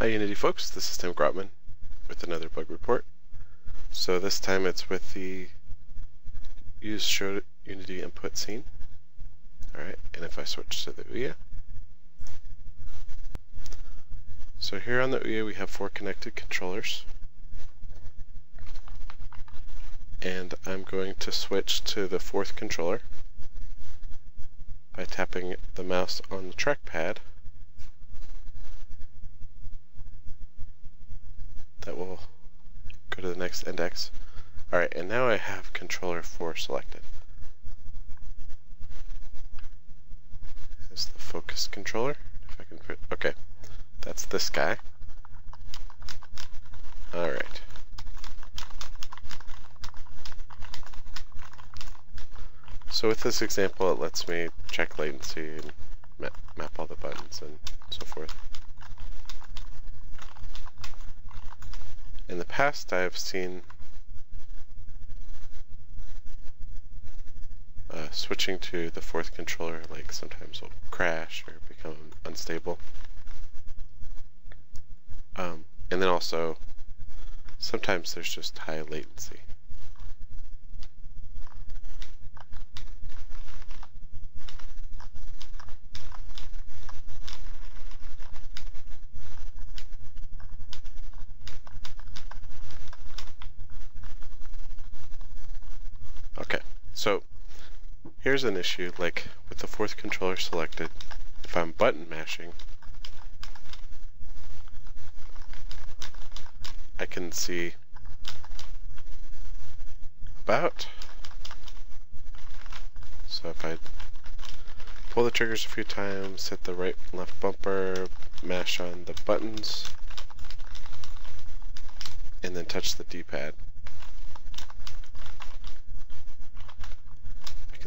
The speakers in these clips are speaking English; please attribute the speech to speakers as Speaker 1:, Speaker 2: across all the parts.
Speaker 1: Hi Unity folks, this is Tim Grotman with another bug report. So this time it's with the use show Unity input scene. Alright, and if I switch to the UIA. So here on the UIA we have 4 connected controllers. And I'm going to switch to the 4th controller by tapping the mouse on the trackpad. That will go to the next index. Alright, and now I have controller 4 selected. This is the focus controller. If I can fit, okay, that's this guy. Alright. So with this example, it lets me check latency and map all the buttons and so forth. In the past, I've seen switching to the 4th controller, like sometimes will crash or become unstable. And then also, sometimes there's just high latency. Okay, so here's an issue, like with the 4th controller selected, if I'm button mashing, I can see about, so if I pull the triggers a few times, hit the right and left bumper, mash on the buttons, and then touch the D-pad,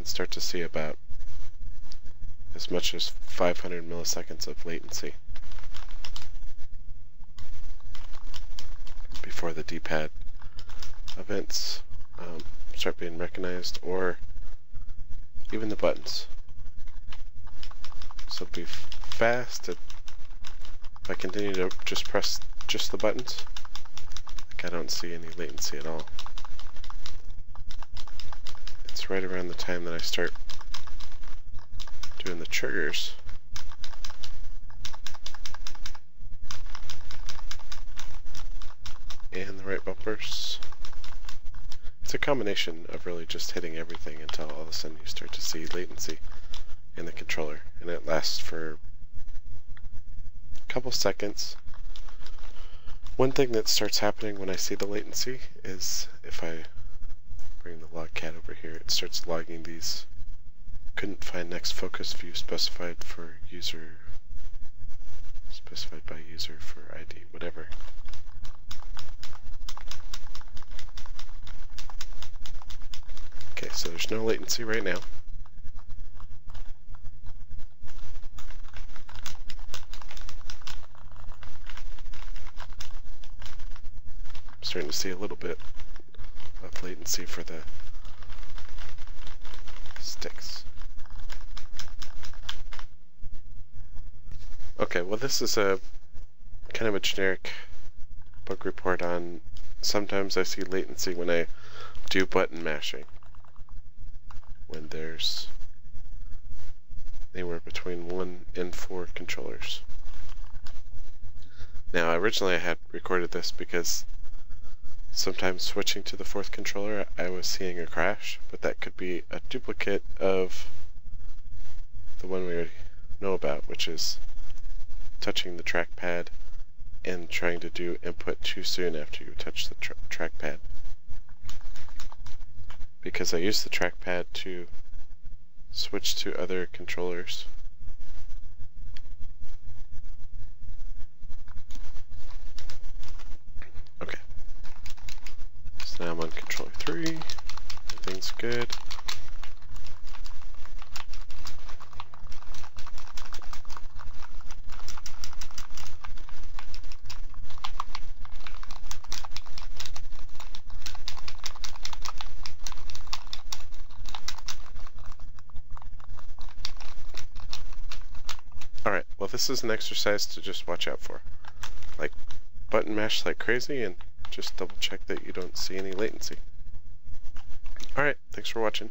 Speaker 1: start to see about as much as 500 milliseconds of latency before the D-pad events start being recognized, or even the buttons. So it'll be fast. If I continue to just press just the buttons, like I don't see any latency at all. Right around the time that I start doing the triggers. And the right bumpers. It's a combination of really just hitting everything until all of a sudden you start to see latency in the controller. And it lasts for a couple seconds. One thing that starts happening when I see the latency is if I bring the logcat over here, it starts logging these couldn't find next focus view specified for user, specified by user for ID, whatever. Okay, so there's no latency right now. I'm starting to see a little bit of latency for the sticks. Okay, well this is a kind of a generic bug report on sometimes I see latency when I do button mashing, when there's anywhere between 1 and 4 controllers. Now originally I had recorded this because sometimes switching to the 4th controller, I was seeing a crash, but that could be a duplicate of the one we already know about, which is touching the trackpad and trying to do input too soon after you touch the trackpad. Because I use the trackpad to switch to other controllers. Okay. So now I'm on controller 3, everything's good. Alright, well this is an exercise to just watch out for. like button mash like crazy and just double check that you don't see any latency. Alright, thanks for watching.